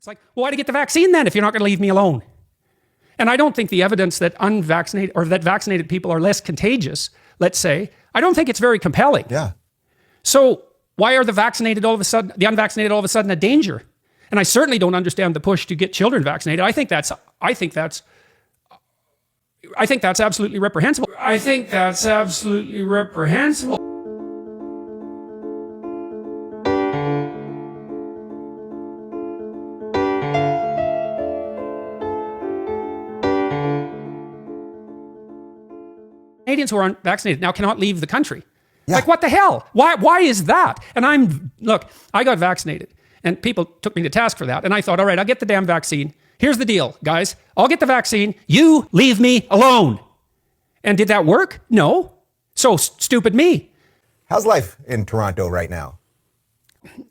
It's like, well, why to get the vaccine then if you're not going to leave me alone? And I don't think the evidence that unvaccinated or that vaccinated people are less contagious, let's say, I don't think it's very compelling. Yeah. So why are the unvaccinated all of a sudden a danger? And I certainly don't understand the push to get children vaccinated. I think that's absolutely reprehensible. I think that's absolutely reprehensible. Canadians who aren't vaccinated now cannot leave the country. Yeah. Like, what the hell? Why is that? And look, I got vaccinated and people took me to task for that. And I thought, all right, I'll get the damn vaccine. Here's the deal, guys. I'll get the vaccine. You leave me alone. And did that work? No. So stupid me. How's life in Toronto right now?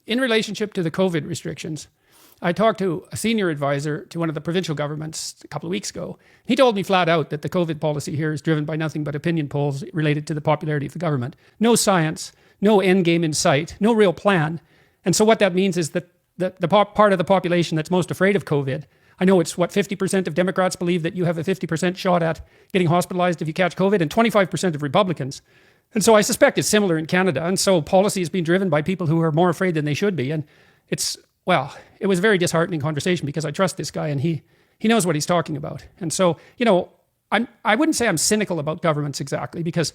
In relationship to the COVID restrictions, I talked to a senior advisor to one of the provincial governments a couple of weeks ago. He told me flat out that the COVID policy here is driven by nothing but opinion polls related to the popularity of the government. No science, no end game in sight, no real plan. And so what that means is that the part of the population that's most afraid of COVID, I know it's 50% of Democrats believe that you have a 50% shot at getting hospitalized if you catch COVID, and 25% of Republicans. And so I suspect it's similar in Canada. And so policy is being driven by people who are more afraid than they should be. And well, it was a very disheartening conversation because I trust this guy and he knows what he's talking about. And so, I wouldn't say I'm cynical about governments exactly, because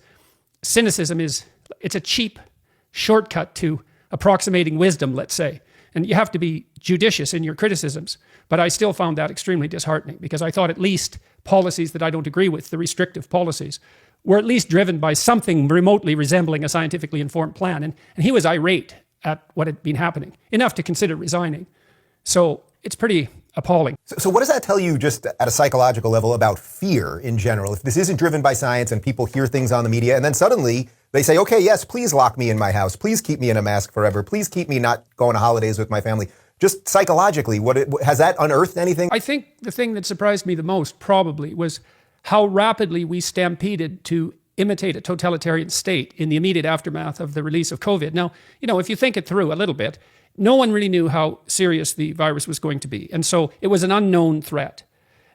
cynicism it's a cheap shortcut to approximating wisdom, let's say. And you have to be judicious in your criticisms. But I still found that extremely disheartening, because I thought at least policies that I don't agree with, the restrictive policies, were at least driven by something remotely resembling a scientifically informed plan. And he was irate at what had been happening, enough to consider resigning. So it's pretty appalling. So what does that tell you just at a psychological level about fear in general? If this isn't driven by science and people hear things on the media and then suddenly they say, okay, yes, please lock me in my house. Please keep me in a mask forever. Please keep me not going to holidays with my family. Just psychologically, has that unearthed anything? I think the thing that surprised me the most probably was how rapidly we stampeded to imitate a totalitarian state in the immediate aftermath of the release of COVID. Now, if you think it through a little bit, no one really knew how serious the virus was going to be. And so it was an unknown threat.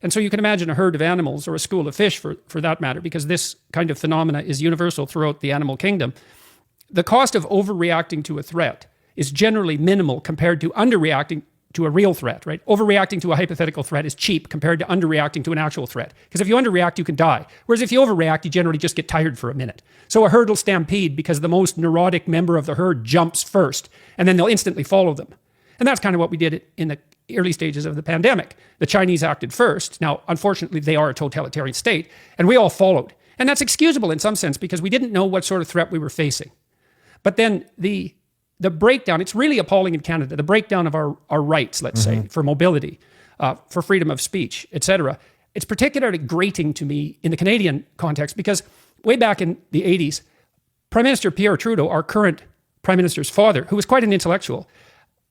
And so you can imagine a herd of animals, or a school of fish for that matter, because this kind of phenomena is universal throughout the animal kingdom. The cost of overreacting to a threat is generally minimal compared to underreacting to a real threat, right? Overreacting to a hypothetical threat is cheap compared to underreacting to an actual threat. Because if you underreact, you can die. Whereas if you overreact, you generally just get tired for a minute. So a herd will stampede because the most neurotic member of the herd jumps first, and then they'll instantly follow them. And that's kind of what we did in the early stages of the pandemic. The Chinese acted first. Now, unfortunately, they are a totalitarian state, and we all followed. And that's excusable in some sense, because we didn't know what sort of threat we were facing. But then the breakdown, it's really appalling in Canada, the breakdown of our rights, let's say, for mobility, for freedom of speech, etc. It's particularly grating to me in the Canadian context, because way back in the 80s, Prime Minister Pierre Trudeau, our current Prime Minister's father, who was quite an intellectual,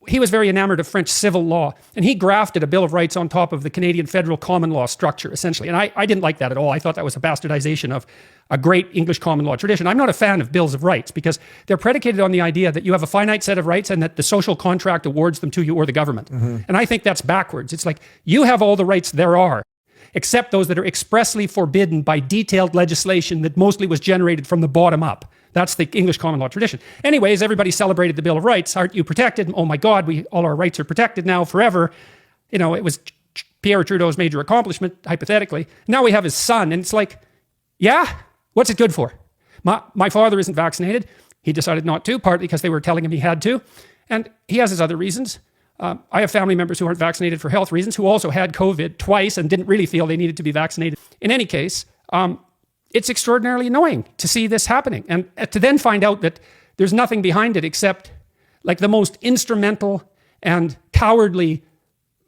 he was very enamored of French civil law, and he grafted a Bill of Rights on top of the Canadian federal common law structure, essentially. And I didn't like that at all. I thought that was a bastardization of a great English common law tradition. I'm not a fan of Bills of Rights, because they're predicated on the idea that you have a finite set of rights and that the social contract awards them to you or the government. And I think that's backwards. It's like, you have all the rights there are, except those that are expressly forbidden by detailed legislation that mostly was generated from the bottom up. That's the English common law tradition. Anyways, everybody celebrated the Bill of Rights. Aren't you protected? Oh my God, all our rights are protected now forever. It was Pierre Trudeau's major accomplishment, hypothetically. Now we have his son, and it's like, yeah, what's it good for? My father isn't vaccinated. He decided not to, partly because they were telling him he had to. And he has his other reasons. I have family members who aren't vaccinated for health reasons, who also had COVID twice and didn't really feel they needed to be vaccinated. In any case, it's extraordinarily annoying to see this happening, and to then find out that there's nothing behind it except like the most instrumental and cowardly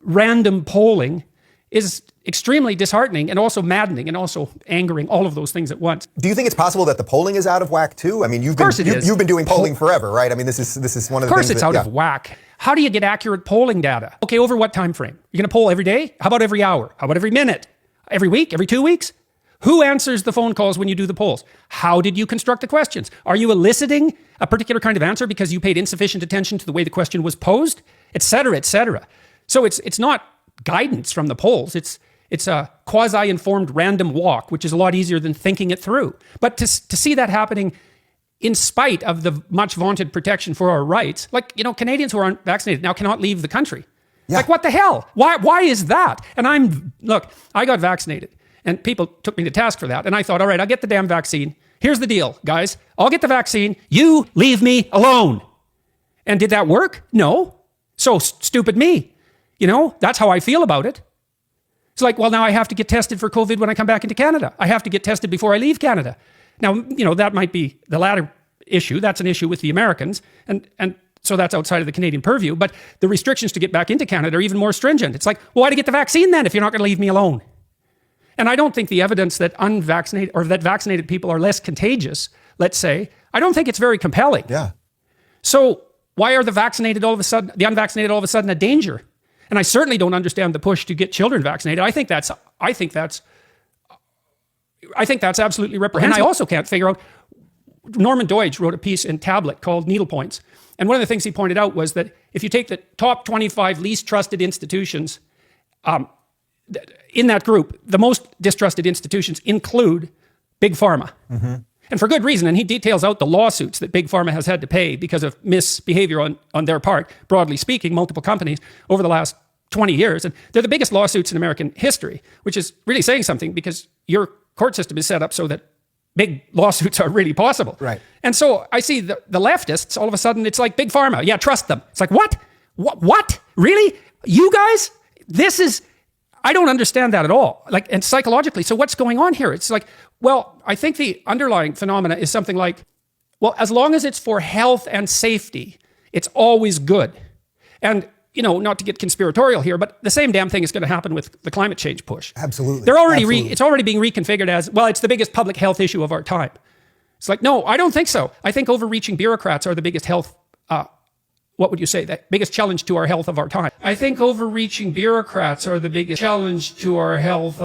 random polling is extremely disheartening and also maddening and also angering, all of those things at once. Do you think it's possible that the polling is out of whack too? I mean, you've been doing polling forever, right? I mean, this is one of the things. Of course it's out of whack. How do you get accurate polling data? Okay, over what time frame? You're going to poll every day? How about every hour? How about every minute? Every week? Every 2 weeks? Who answers the phone calls when you do the polls? How did you construct the questions? Are you eliciting a particular kind of answer because you paid insufficient attention to the way the question was posed? Et cetera, et cetera. So it's not guidance from the polls. It's a quasi-informed random walk, which is a lot easier than thinking it through. But to see that happening in spite of the much vaunted protection for our rights, like, Canadians who aren't vaccinated now cannot leave the country. Yeah. Like, what the hell? Why is that? And look, I got vaccinated and people took me to task for that. And I thought, all right, I'll get the damn vaccine. Here's the deal, guys. I'll get the vaccine. You leave me alone. And did that work? No. So stupid me. That's how I feel about it. It's like, well, now I have to get tested for COVID when I come back into Canada. I have to get tested before I leave Canada. Now, that might be the latter issue. That's an issue with the Americans. And so that's outside of the Canadian purview. But the restrictions to get back into Canada are even more stringent. It's like, well, why to get the vaccine then if you're not going to leave me alone? And I don't think the evidence that unvaccinated or that vaccinated people are less contagious, let's say, I don't think it's very compelling. Yeah. So why are the unvaccinated all of a sudden a danger? And I certainly don't understand the push to get children vaccinated. I think that's absolutely reprehensible. And I also can't figure out, Norman Deutsch wrote a piece in Tablet called Needle Points. And one of the things he pointed out was that if you take the top 25 least trusted institutions, in that group, the most distrusted institutions include Big Pharma. Mm-hmm. And for good reason. And he details out the lawsuits that Big Pharma has had to pay because of misbehavior on their part, broadly speaking, multiple companies over the last 20 years. And they're the biggest lawsuits in American history, which is really saying something because your court system is set up so that big lawsuits are really possible. Right. And so I see the leftists, all of a sudden, it's like Big Pharma. Yeah, trust them. It's like, what? What? Really? You guys? I don't understand that at all. And psychologically, so what's going on here? It's like, well, I think the underlying phenomena is something like, well, as long as it's for health and safety, it's always good. And, not to get conspiratorial here, but the same damn thing is going to happen with the climate change push. Absolutely. It's already being reconfigured as, well, it's the biggest public health issue of our time. It's like, no, I don't think so. I think overreaching bureaucrats are the biggest health, what would you say? The biggest challenge to our health of our time. I think overreaching bureaucrats are the biggest challenge to our health.